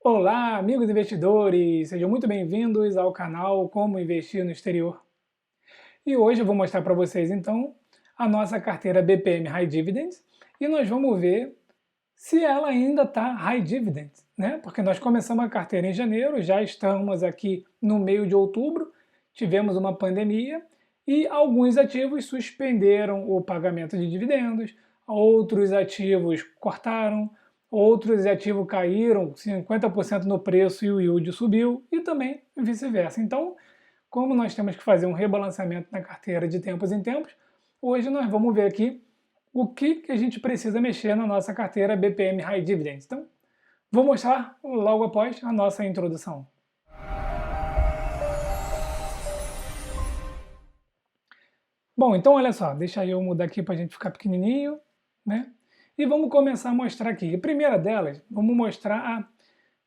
Olá, amigos investidores! Sejam muito bem-vindos ao canal Como Investir no Exterior. E hoje eu vou mostrar para vocês, então, a nossa carteira BPM High Dividends e nós vamos ver se ela ainda está High Dividends, né? Porque nós começamos a carteira em janeiro, já estamos aqui no meio de outubro, tivemos uma pandemia e alguns ativos suspenderam o pagamento de dividendos, outros ativos cortaram, outros ativos caíram 50% no preço e o yield subiu, e também vice-versa. Então, como nós temos que fazer um rebalanceamento na carteira de tempos em tempos, hoje nós vamos ver aqui o que a gente precisa mexer na nossa carteira BPM High Dividends. Então, vou mostrar logo após a nossa introdução. Bom, então olha só, deixa eu mudar aqui para a gente ficar pequenininho, né? E vamos começar a mostrar aqui. A primeira delas, vamos mostrar a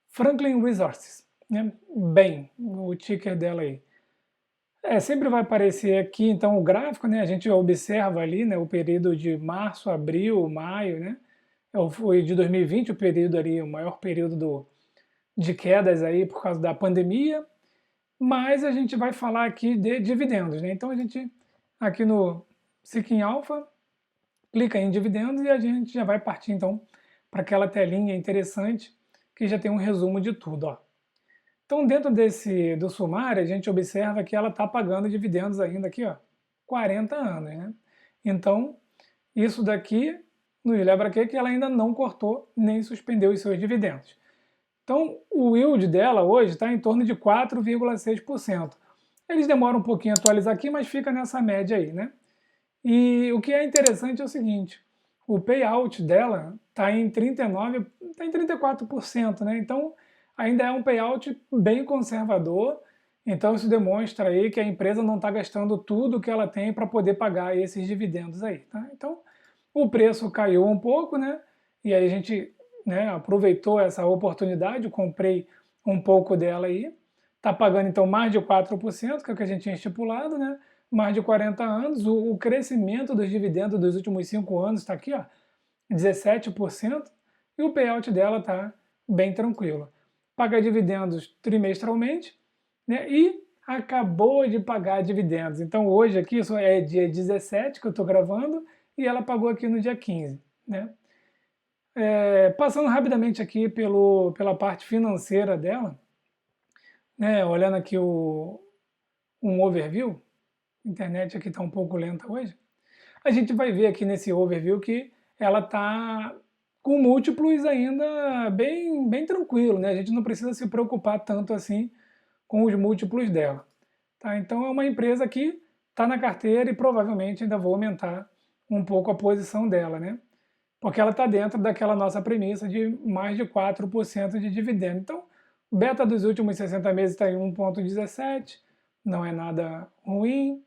Franklin Resources, né? Bem, o ticker dela aí. Sempre vai aparecer aqui, então, o gráfico, né? A gente observa ali, né, o período de março, abril, maio, né? Foi de 2020 o período ali, o maior período de quedas aí por causa da pandemia, mas a gente vai falar aqui de dividendos, né? Então a gente, aqui no Seeking Alpha, clica em dividendos e a gente já vai partir então para aquela telinha interessante que já tem um resumo de tudo, ó. Então, dentro do sumário, a gente observa que ela está pagando dividendos ainda aqui, ó, 40 anos, né? Então, isso daqui nos lembra aqui que ela ainda não cortou nem suspendeu os seus dividendos. Então, o yield dela hoje está em torno de 4,6%. Eles demoram um pouquinho a atualizar aqui, mas fica nessa média aí, né? E o que é interessante é o seguinte, o payout dela está em 39, está em 34%, né? Então, ainda é um payout bem conservador. Então, isso demonstra aí que a empresa não está gastando tudo que ela tem para poder pagar esses dividendos aí, tá? Então, o preço caiu um pouco, né? E aí a gente, né, aproveitou essa oportunidade, comprei um pouco dela aí. Está pagando então mais de 4%, que é o que a gente tinha estipulado, né? Mais de 40 anos. O crescimento dos dividendos dos últimos 5 anos está aqui, ó, 17%, e o payout dela está bem tranquilo. Paga dividendos trimestralmente, né? E acabou de pagar dividendos. Então hoje aqui, isso é dia 17 que eu estou gravando, e ela pagou aqui no dia 15, né? Passando rapidamente aqui pela parte financeira dela, né? Olhando aqui um overview, a internet aqui está um pouco lenta hoje, a gente vai ver aqui nesse overview que ela está com múltiplos ainda bem tranquilo, né? A gente não precisa se preocupar tanto assim com os múltiplos dela. Tá? Então é uma empresa que está na carteira e provavelmente ainda vou aumentar um pouco a posição dela, né? Porque ela está dentro daquela nossa premissa de mais de 4% de dividendo. Então, o beta dos últimos 60 meses está em 1,17, não é nada ruim.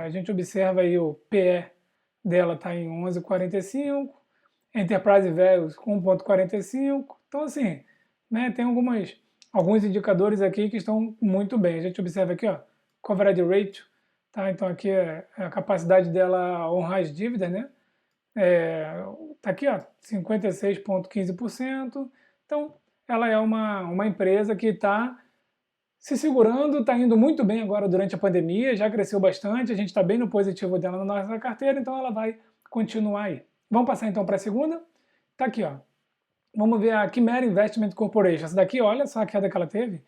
A gente observa aí o PE dela está em 11,45, Enterprise Values 1,45. Então, assim, né, tem alguns indicadores aqui que estão muito bem. A gente observa aqui, ó, Coverage Ratio, tá? Então aqui é a capacidade dela honrar as dívidas, né? Tá aqui, ó, 56,15%. Então, ela é uma empresa que está se segurando, está indo muito bem agora durante a pandemia, já cresceu bastante, a gente está bem no positivo dela na nossa carteira, então ela vai continuar aí. Vamos passar então para a segunda? Tá aqui, ó. Vamos ver a Chimera Investment Corporation. Essa daqui, olha só a queda que ela teve,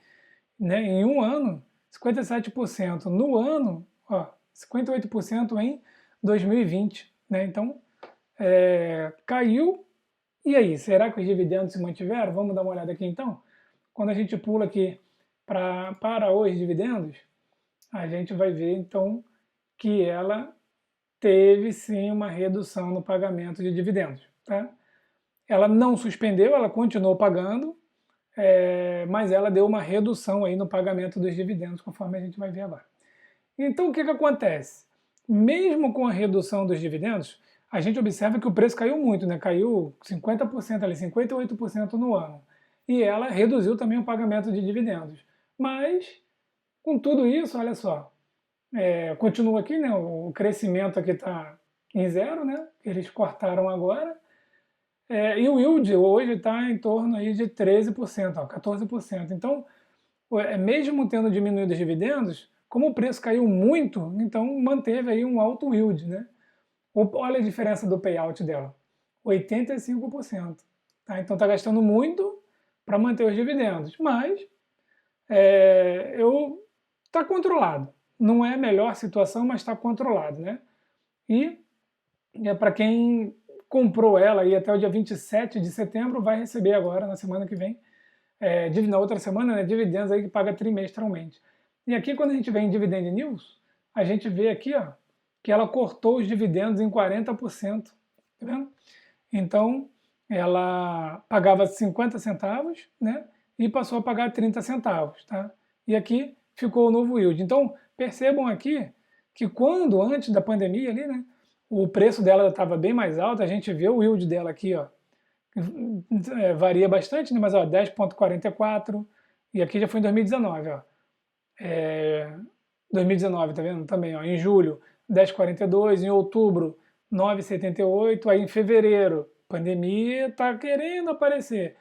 né? Em um ano, 57%. No ano, ó, 58% em 2020, né? Então, caiu. E aí, será que os dividendos se mantiveram? Vamos dar uma olhada aqui então. Quando a gente pula aqui para os dividendos, a gente vai ver então que ela teve sim uma redução no pagamento de dividendos. Tá? Ela não suspendeu, ela continuou pagando, mas ela deu uma redução aí no pagamento dos dividendos, conforme a gente vai ver agora. Então o que acontece? Mesmo com a redução dos dividendos, a gente observa que o preço caiu muito, né? Caiu 50% ali, 58% no ano. E ela reduziu também o pagamento de dividendos. Mas, com tudo isso, olha só, continua aqui, né? O crescimento aqui está em zero, né? Eles cortaram agora. E o yield hoje está em torno aí de 13%, ó, 14%. Então, mesmo tendo diminuído os dividendos, como o preço caiu muito, então manteve aí um alto yield, né? Olha a diferença do payout dela, 85%. Tá? Então está gastando muito para manter os dividendos, mas está controlado. Não é a melhor situação, mas está controlado, né? E para quem comprou ela aí até o dia 27 de setembro, vai receber agora, na semana que vem, na outra semana, né, dividendos aí que paga trimestralmente. E aqui, quando a gente vê em Dividend News, a gente vê aqui, ó, que ela cortou os dividendos em 40%. Tá vendo? Então, ela pagava 50 centavos, né, e passou a pagar 30 centavos. Tá? E aqui ficou o novo yield. Então, percebam aqui que quando, antes da pandemia ali, né, o preço dela estava bem mais alto, a gente vê o yield dela aqui, ó, varia bastante, né, mas 10,44, e aqui já foi em 2019, ó. 2019, tá vendo? Também, ó, em julho, 10,42, em outubro, 9,78, aí em fevereiro, pandemia tá querendo aparecer,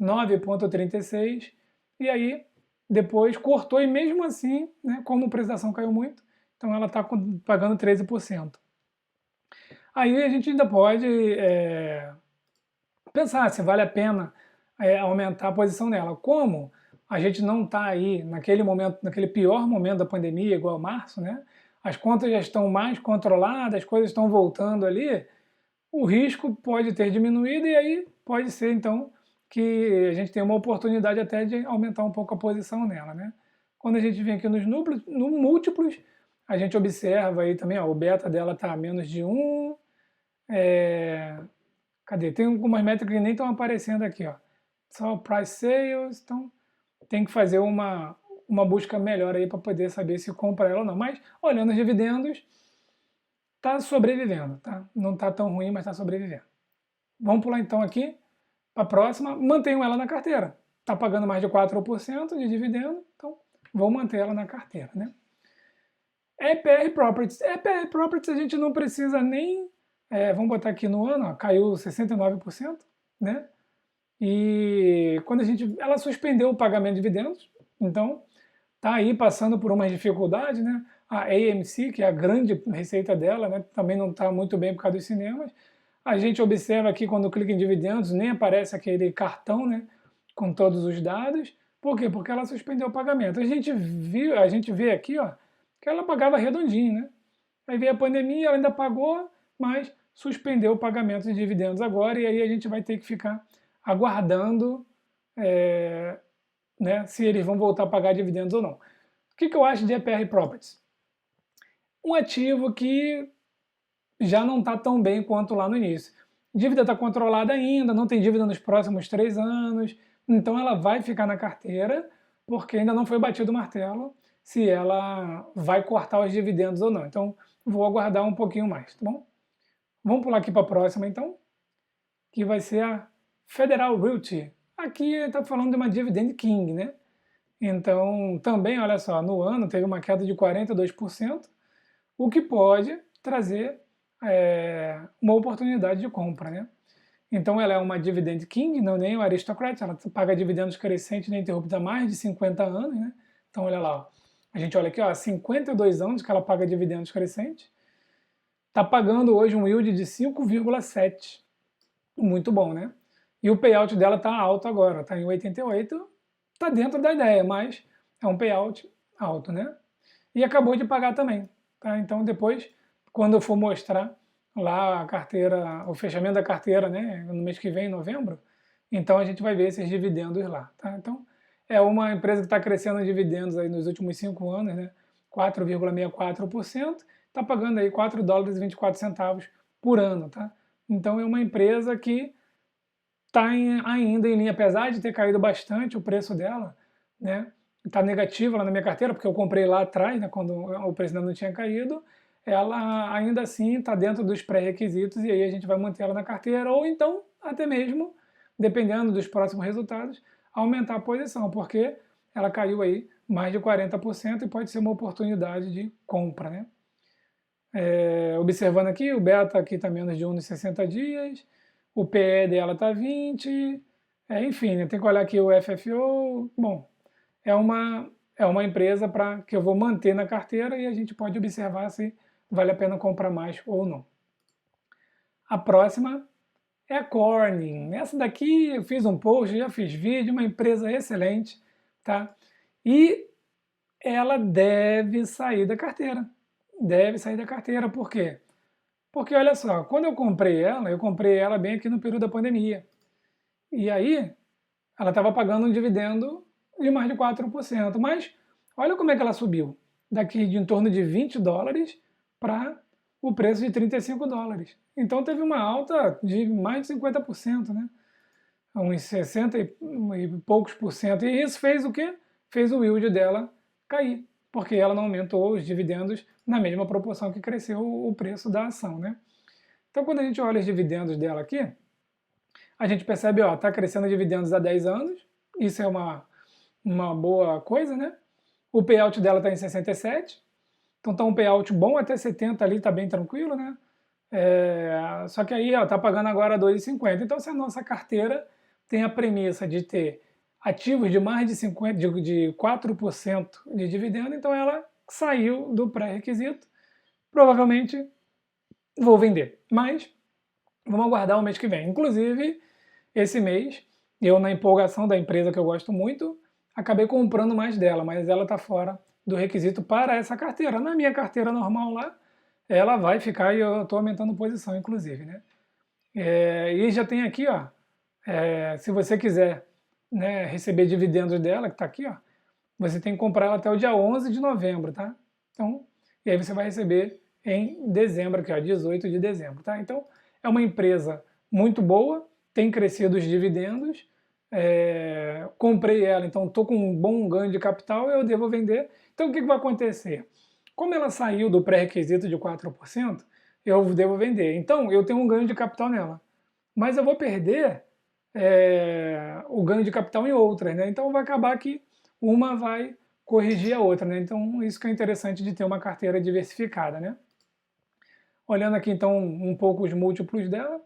9,36, e aí depois cortou, e mesmo assim, né, como o preço da ação caiu muito, então ela está pagando 13%. Aí a gente ainda pode pensar se vale a pena aumentar a posição nela. Como a gente não está aí naquele momento, naquele pior momento da pandemia, igual março, né? As contas já estão mais controladas, as coisas estão voltando ali, o risco pode ter diminuído e aí pode ser então que a gente tenha uma oportunidade até de aumentar um pouco a posição nela, né? Quando a gente vem aqui nos múltiplos, a gente observa aí também, ó, o beta dela está a menos de 1, cadê? Tem algumas métricas que nem estão aparecendo aqui, ó. Só price sales, então tem que fazer uma busca melhor aí para poder saber se compra ela ou não. Mas olhando os dividendos, está sobrevivendo, tá? Não está tão ruim, mas está sobrevivendo. Vamos pular então aqui para a próxima. Mantenho ela na carteira. Está pagando mais de 4% de dividendo, então vou manter ela na carteira, né? EPR Properties. EPR Properties a gente não precisa nem... vamos botar aqui no ano, ó, caiu 69%, né? E quando ela suspendeu o pagamento de dividendos, então tá aí passando por uma dificuldade, né? A AMC, que é a grande receita dela, né, também não está muito bem por causa dos cinemas. A gente observa aqui quando clica em dividendos, nem aparece aquele cartão, né, com todos os dados. Por quê? Porque ela suspendeu o pagamento. A gente vê aqui, ó, que ela pagava redondinho, né? Aí veio a pandemia, ela ainda pagou, mas suspendeu o pagamento de dividendos agora, e aí a gente vai ter que ficar aguardando né, se eles vão voltar a pagar dividendos ou não. O que eu acho de EPR Properties? Um ativo que já não está tão bem quanto lá no início. Dívida está controlada ainda, não tem dívida nos próximos 3 anos, então ela vai ficar na carteira, porque ainda não foi batido o martelo se ela vai cortar os dividendos ou não. Então, vou aguardar um pouquinho mais, tá bom? Vamos pular aqui para a próxima, então, que vai ser a Federal Realty. Aqui está falando de uma Dividend King, né? Então, também, olha só, no ano teve uma queda de 42%, o que pode trazer uma oportunidade de compra, né? Então, ela é uma Dividend King, não nem uma Aristocrat, ela paga dividendos crescentes ininterruptos há mais de 50 anos, né? Então, olha lá, ó. A gente olha aqui, ó, há 52 anos que ela paga dividendos crescentes, está pagando hoje um yield de 5,7%. Muito bom, né? E o payout dela está alto agora, está em 88%, está dentro da ideia, mas é um payout alto, né? E acabou de pagar também, tá? Então depois, quando eu for mostrar lá a carteira, o fechamento da carteira, né, no mês que vem, em novembro, então a gente vai ver esses dividendos lá, tá? Então é uma empresa que está crescendo em dividendos aí nos últimos 5 anos, né? 4,64%, está pagando aí 4 dólares e 24 centavos por ano, tá? Então é uma empresa que está ainda em linha, apesar de ter caído bastante o preço dela, né? Está negativo lá na minha carteira, porque eu comprei lá atrás, né, quando o preço ainda não tinha caído, ela ainda assim está dentro dos pré-requisitos e aí a gente vai manter ela na carteira, ou então, até mesmo, dependendo dos próximos resultados, aumentar a posição, porque ela caiu aí mais de 40% e pode ser uma oportunidade de compra, né? Observando aqui, o beta aqui está menos de 1 nos 60 dias, o PE dela está 20, enfim, né, tem que olhar aqui o FFO. Bom, é uma empresa que eu vou manter na carteira e a gente pode observar se vale a pena comprar mais ou não. A próxima é a Corning. Essa daqui eu fiz um post, já fiz vídeo, uma empresa excelente, tá? E ela deve sair da carteira. Deve sair da carteira, por quê? Porque olha só, quando eu comprei ela bem aqui no período da pandemia. E aí, ela estava pagando um dividendo de mais de 4%. Mas olha como é que ela subiu. Daqui de em torno de 20 dólares para o preço de 35 dólares. Então teve uma alta de mais de 50%, né? Uns 60 e poucos por cento. E isso fez o quê? Fez o yield dela cair, porque ela não aumentou os dividendos na mesma proporção que cresceu o preço da ação, né? Então quando a gente olha os dividendos dela aqui, a gente percebe, ó, está crescendo dividendos há 10 anos, isso é uma boa coisa, né? O payout dela está em 67, então está um payout bom, até 70 ali está bem tranquilo, né? Só que aí está pagando agora 2,50. Então se a nossa carteira tem a premissa de ter ativos de mais de 50, de 4% de dividendo, então ela saiu do pré-requisito, provavelmente vou vender, mas vamos aguardar o mês que vem. Inclusive, esse mês, eu na empolgação da empresa que eu gosto muito, acabei comprando mais dela, mas ela está fora do requisito para essa carteira. Na minha carteira normal lá, ela vai ficar e eu estou aumentando posição, inclusive, né? E já tem aqui, ó, se você quiser, né, receber dividendos dela, que está aqui, ó, você tem que comprar ela até o dia 11 de novembro, tá? Então, e aí você vai receber em dezembro, aqui, ó, 18 de dezembro, tá? Então, é uma empresa muito boa, tem crescido os dividendos, comprei ela, então estou com um bom ganho de capital, eu devo vender. Então, o que vai acontecer? Como ela saiu do pré-requisito de 4%, eu devo vender. Então, eu tenho um ganho de capital nela. Mas eu vou perder o ganho de capital em outras, né? Então, vai acabar que uma vai corrigir a outra, né? Então, isso que é interessante de ter uma carteira diversificada, né? Olhando aqui, então, um pouco os múltiplos dela,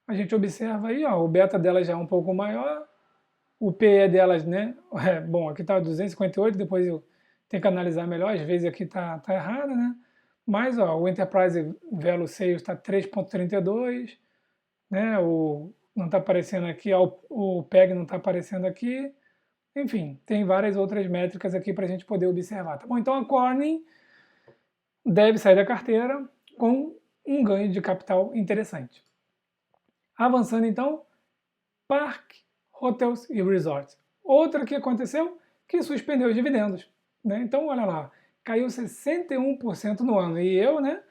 a gente observa aí, ó, o beta dela já é um pouco maior, o PE delas, né? Bom, aqui está 258, depois eu tenho que analisar melhor, às vezes aqui tá errado, né? Mas ó, o Enterprise Value Sales está 3,32, né? Não está aparecendo aqui, ó, o PEG não está aparecendo aqui. Enfim, tem várias outras métricas aqui para a gente poder observar. Tá bom? Então a Corning deve sair da carteira com um ganho de capital interessante. Avançando então, Park Hotels e Resorts. Outra que aconteceu, que suspendeu os dividendos. Né? Então, olha lá, caiu 61% no ano. E eu, né,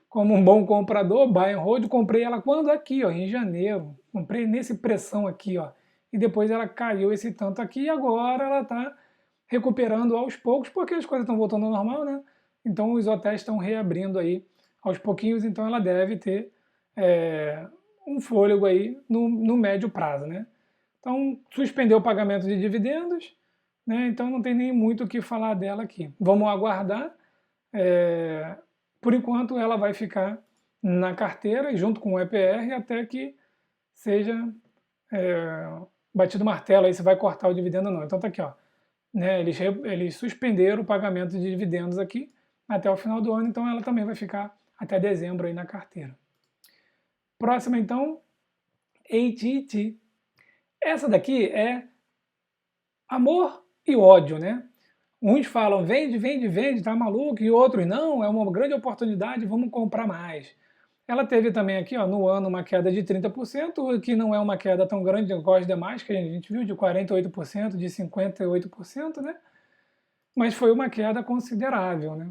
como um bom comprador, buy and hold, comprei ela quando? Aqui, ó, em janeiro. Comprei nesse pressão aqui, ó. E depois ela caiu esse tanto aqui e agora ela está recuperando aos poucos, porque as coisas estão voltando ao normal, né? Então os hotéis estão reabrindo aí aos pouquinhos, então ela deve ter um fôlego aí no médio prazo, né? Então, suspendeu o pagamento de dividendos, né? Então não tem nem muito o que falar dela aqui. Vamos aguardar. Por enquanto, ela vai ficar na carteira, junto com o EPR, até que seja batido o martelo aí se vai cortar o dividendo ou não. Então tá aqui, ó. Né? Eles suspenderam o pagamento de dividendos aqui até o final do ano, então ela também vai ficar até dezembro aí na carteira. Próxima, então, AT&T. Essa daqui é amor e ódio, né? Uns falam, vende, vende, vende, tá maluco, e outros, não, é uma grande oportunidade, vamos comprar mais. Ela teve também aqui, ó, no ano, uma queda de 30%, que não é uma queda tão grande igual as demais, que a gente viu, de 48%, de 58%, né? Mas foi uma queda considerável, né?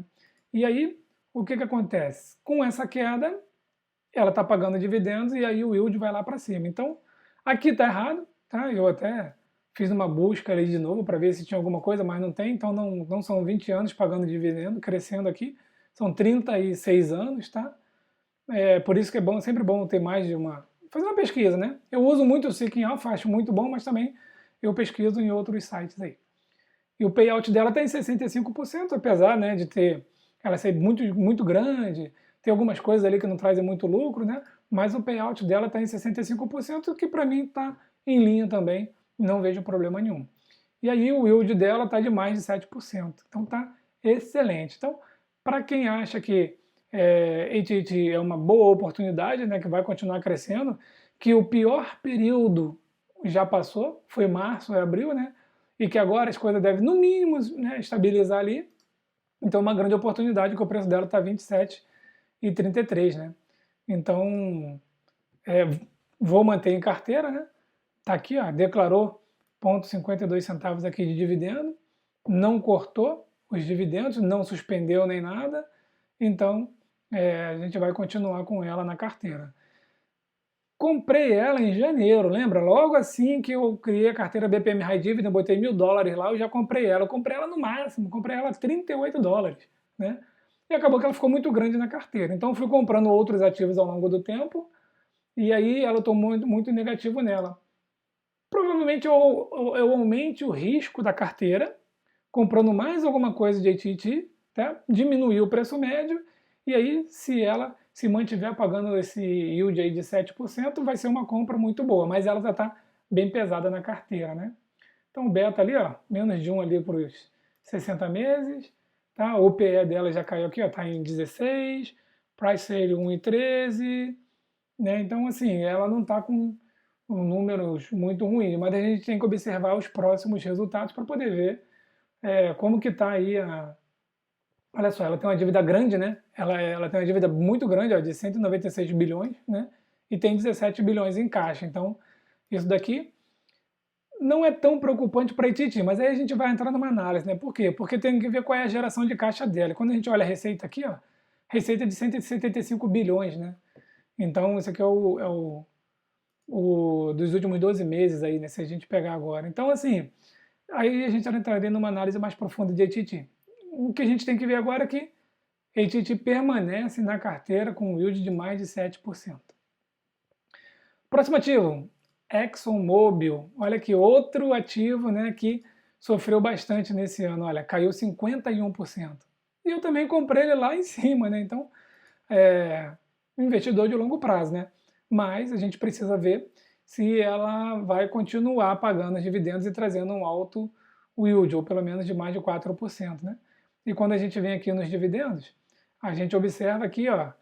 E aí, o que acontece? Com essa queda, ela está pagando dividendos e aí o yield vai lá para cima. Então, aqui está errado, tá? Eu até fiz uma busca ali de novo para ver se tinha alguma coisa, mas não tem. Então, não são 20 anos pagando dividendo, crescendo aqui. São 36 anos, tá? Por isso que é bom, sempre bom ter mais de uma... Fazer uma pesquisa, né? Eu uso muito o Seeking Alpha, acho muito bom, mas também eu pesquiso em outros sites aí. E o payout dela está em 65%, apesar, né, de ter ela ser muito, muito grande, tem algumas coisas ali que não trazem muito lucro, né? mas o payout dela está em 65%, que para mim está em linha também, não vejo problema nenhum. E aí o yield dela está de mais de 7%, então está excelente. Então, para quem acha que AT&T é uma boa oportunidade, né, que vai continuar crescendo, que o pior período já passou, foi março e abril, né, e que agora as coisas devem, no mínimo, né, estabilizar ali, então uma grande oportunidade, que o preço dela está 27,33, né. Então, vou manter em carteira, né? Tá aqui, ó, declarou 0,52 centavos aqui de dividendo, não cortou os dividendos, não suspendeu nem nada, então a gente vai continuar com ela na carteira. Comprei ela em janeiro, lembra? Logo assim que eu criei a carteira BPM High Dividend, botei $1.000 lá, eu já comprei ela. Eu comprei ela no máximo, comprei ela a $38, né? E acabou que ela ficou muito grande na carteira. Então fui comprando outros ativos ao longo do tempo, e aí ela tomou muito negativo nela. Provavelmente eu aumente o risco da carteira, comprando mais alguma coisa de AT&T, tá? Diminuir o preço médio, e aí se ela se mantiver pagando esse yield aí de 7%, vai ser uma compra muito boa, mas ela já está bem pesada na carteira, né? Então o beta ali, ó, menos de 1 ali para os 60 meses, tá? O PE dela já caiu aqui, ó, tá em 16, price sale 1,13, né? Então assim, ela não está com números muito ruins, mas a gente tem que observar os próximos resultados para poder ver como que está aí a... Olha só, ela tem uma dívida grande, né? Ela tem uma dívida muito grande, ó, de 196 bilhões, né? E tem 17 bilhões em caixa. Então, isso daqui não é tão preocupante para a AT&T, mas aí a gente vai entrar numa análise, né? Por quê? Porque tem que ver qual é a geração de caixa dela. Quando a gente olha a receita aqui, ó, receita de 175 bilhões, né? Então, isso aqui é o dos últimos 12 meses aí, né? Se a gente pegar agora. Então, assim, aí a gente entraria numa análise mais profunda de AT&T. O que a gente tem que ver agora é que AT&T permanece na carteira com um yield de mais de 7%. Próximo ativo, ExxonMobil. Olha aqui, outro ativo, né, que sofreu bastante nesse ano. Olha, caiu 51%. E eu também comprei ele lá em cima, né? Então, investidor de longo prazo, né? Mas a gente precisa ver se ela vai continuar pagando os dividendos e trazendo um alto yield, ou pelo menos de mais de 4%, né? E quando a gente vem aqui nos dividendos, a gente observa aqui, ó,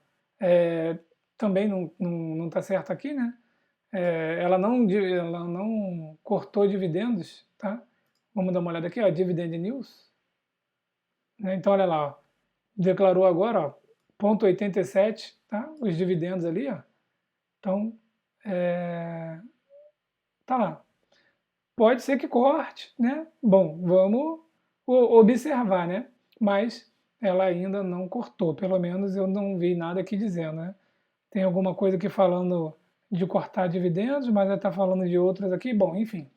também não está certo aqui, né? Ela não cortou dividendos, tá? Vamos dar uma olhada aqui, ó, Dividend News. Né? Então, olha lá, ó, declarou agora, ó, 0,87, tá? Os dividendos ali, ó. Então, tá lá. Pode ser que corte, né? Bom, vamos observar, né? Mas ela ainda não cortou, pelo menos eu não vi nada aqui dizendo, né? Tem alguma coisa aqui falando de cortar dividendos, mas ela está falando de outras aqui. Bom, enfim,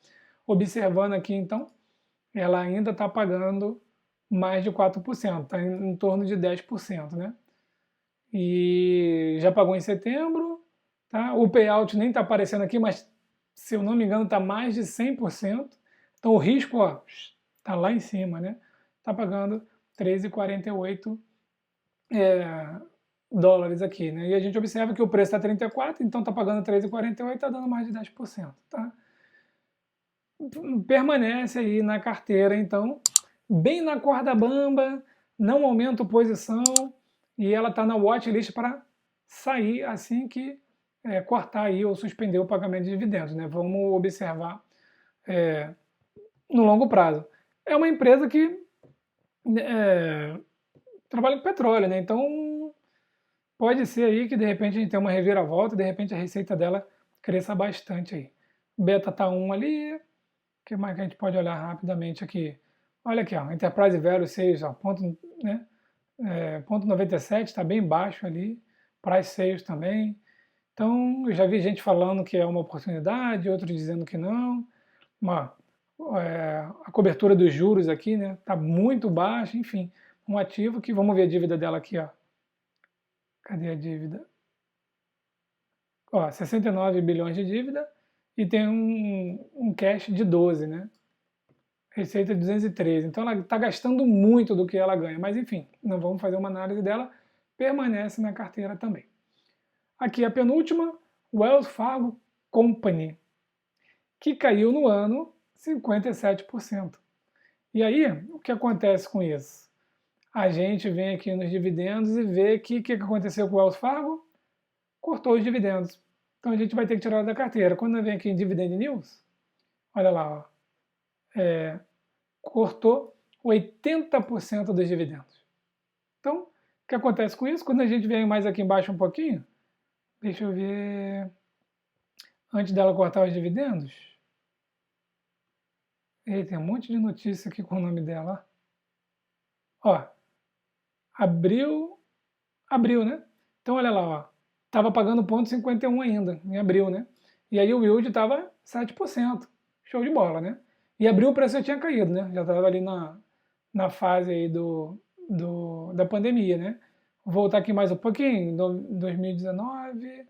observando aqui então, ela ainda está pagando mais de 4%, está em torno de 10%, né? E já pagou em setembro, tá? O payout nem está aparecendo aqui, mas se eu não me engano está mais de 100%. Então o risco, ó, está lá em cima, né? Está pagando 13,48 dólares aqui, né? E a gente observa que o preço está 34, então está pagando 3,48, está dando mais de 10%, tá? Permanece aí na carteira, então, bem na corda bamba, não aumenta a posição, e ela está na watchlist para sair assim que cortar aí ou suspender o pagamento de dividendos, né? Vamos observar no longo prazo. É uma empresa que trabalha com petróleo, né? Então pode ser aí que de repente a gente tenha uma reviravolta, de repente a receita dela cresça bastante aí. Beta tá 1 ali, o que mais que a gente pode olhar rapidamente aqui? Olha aqui, ó, Enterprise Value 6, ó, ponto, né? Ponto 97, está bem baixo ali, Price Sales também. Então, eu já vi gente falando que é uma oportunidade, outros dizendo que não. A cobertura dos juros aqui, né, está muito baixa, enfim, um ativo que, vamos ver a dívida dela aqui, ó. Cadê a dívida? Ó, 69 bilhões de dívida e tem um cash de 12, né? Receita de 213. Então ela está gastando muito do que ela ganha. Mas enfim, não vamos fazer uma análise dela. Permanece na carteira também. Aqui a penúltima, Wells Fargo Company, que caiu no ano 57%. E aí, o que acontece com isso? A gente vem aqui nos dividendos e vê que o que aconteceu com o Wells Fargo? Cortou os dividendos. Então a gente vai ter que tirar da carteira. Quando vem aqui em Dividend News, olha lá, ó, cortou 80% dos dividendos. Então, o que acontece com isso? Quando a gente vem mais aqui embaixo um pouquinho, deixa eu ver, antes dela cortar os dividendos, e tem um monte de notícia aqui com o nome dela. Ó, abril, né? Então olha lá, ó, estava pagando 0,51 ainda, em abril, né? E aí o yield estava 7%, show de bola, né? E abril o preço já tinha caído, né? Já estava ali na fase aí da pandemia, né? Vou voltar aqui mais um pouquinho, 2019,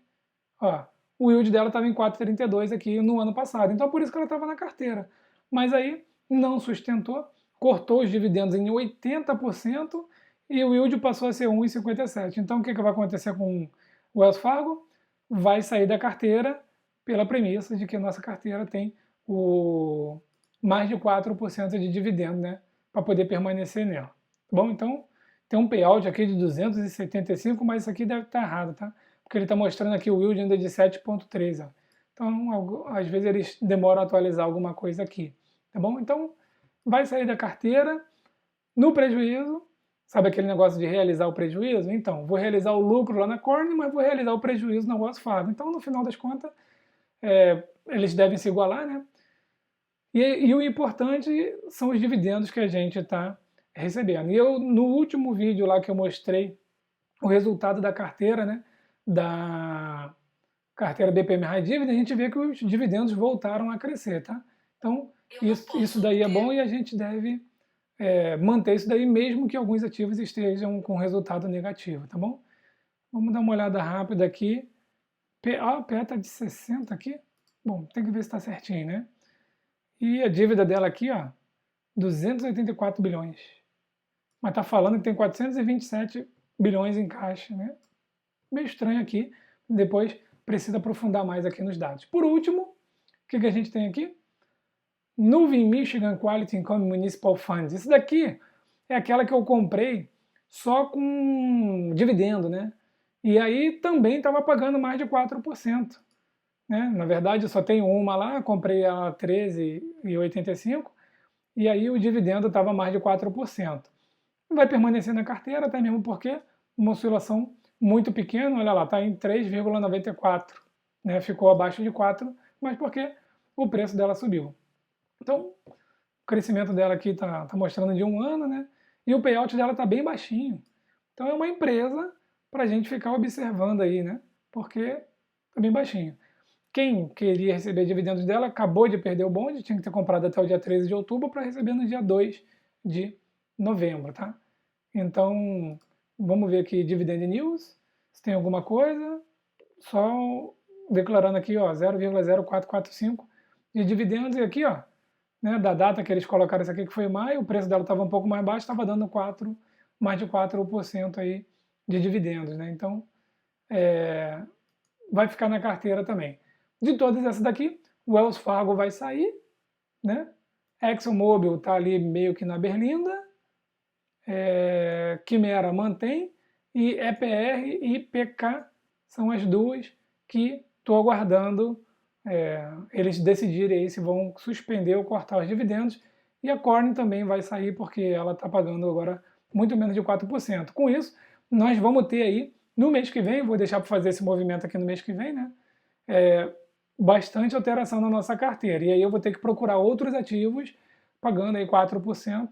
ó, o yield dela estava em 4,32 aqui no ano passado, então por isso que ela estava na carteira. Mas aí não sustentou, cortou os dividendos em 80% e o yield passou a ser 1,57. Então o que vai acontecer com o Wells Fargo? Vai sair da carteira pela premissa de que a nossa carteira tem o mais de 4% de dividendo, né, para poder permanecer nela. Bom, então tem um payout aqui de 275, mas isso aqui deve estar errado, tá? Porque ele está mostrando aqui o yield ainda de 7,3. Então, às vezes eles demoram a atualizar alguma coisa aqui, tá bom? Então, vai sair da carteira no prejuízo. Sabe aquele negócio de realizar o prejuízo? Então, vou realizar o lucro lá na Corning, mas vou realizar o prejuízo na Wells Fargo. Então, no final das contas, eles devem se igualar, né? E o importante são os dividendos que a gente está recebendo. E eu, no último vídeo lá que eu mostrei o resultado da carteira, né, da carteira BPM High Dividend, a gente vê que os dividendos voltaram a crescer, tá? Então, isso daí é bom e a gente deve manter isso daí, mesmo que alguns ativos estejam com resultado negativo, tá bom? Vamos dar uma olhada rápida aqui. A PE está de 60 aqui. Bom, tem que ver se está certinho, né? E a dívida dela aqui, ó, 284 bilhões. Mas está falando que tem 427 bilhões em caixa, né? Meio estranho aqui. Depois precisa aprofundar mais aqui nos dados. Por último, o que a gente tem aqui? Nuvem Michigan Quality Income Municipal Funds. Isso daqui é aquela que eu comprei só com dividendo, né? E aí também estava pagando mais de 4%. Né? Na verdade, eu só tenho uma lá, comprei ela a 13,85 e aí o dividendo estava mais de 4%. Vai permanecer na carteira, até mesmo porque uma oscilação muito pequena, olha lá, está em 3,94, né? Ficou abaixo de 4, mas porque o preço dela subiu. Então, o crescimento dela aqui está mostrando de um ano, né? E o payout dela está bem baixinho. Então é uma empresa para a gente ficar observando aí, né? Porque está bem baixinho. Quem queria receber dividendos dela acabou de perder o bonde, tinha que ter comprado até o dia 13 de outubro para receber no dia 2 de novembro, tá? Então, vamos ver aqui Dividend News, se tem alguma coisa, só declarando aqui, ó, 0,0445 de dividendos, e aqui, ó, né, da data que eles colocaram isso aqui, que foi maio, o preço dela estava um pouco mais baixo, estava dando mais de 4% aí de dividendos, né? Então, vai ficar na carteira também. De todas essas daqui, o Wells Fargo vai sair, né? ExxonMobil está ali meio que na berlinda, Quimera mantém, e EPR e PK são as duas que estou aguardando eles decidirem aí se vão suspender ou cortar os dividendos, e a Corning também vai sair porque ela está pagando agora muito menos de 4%. Com isso, nós vamos ter aí, no mês que vem, vou deixar para fazer esse movimento aqui no mês que vem, né? Bastante alteração na nossa carteira. E aí eu vou ter que procurar outros ativos pagando aí 4%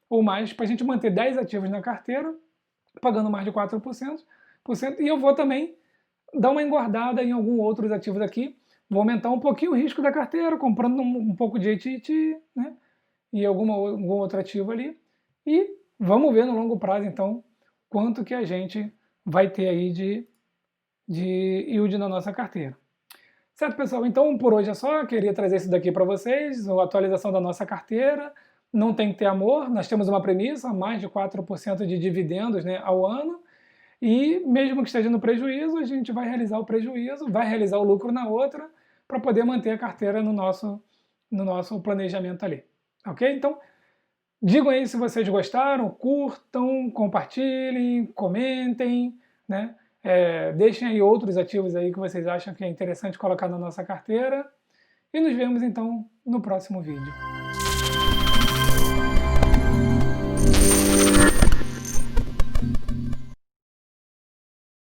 ou mais, para a gente manter 10 ativos na carteira, pagando mais de 4%. E eu vou também dar uma engordada em alguns outros ativos aqui. Vou aumentar um pouquinho o risco da carteira, comprando um pouco de AT&T, né? E algum outro ativo ali. E vamos ver no longo prazo, então, quanto que a gente vai ter aí de yield na nossa carteira. Certo, pessoal? Então, por hoje é só. Queria trazer isso daqui para vocês, a atualização da nossa carteira. Não tem que ter amor, nós temos uma premissa, mais de 4% de dividendos, né, ao ano. E mesmo que esteja no prejuízo, a gente vai realizar o prejuízo, vai realizar o lucro na outra, para poder manter a carteira no nosso planejamento ali. Ok? Então, digam aí se vocês gostaram, curtam, compartilhem, comentem, né? Deixem aí outros ativos aí que vocês acham que é interessante colocar na nossa carteira. E nos vemos então no próximo vídeo.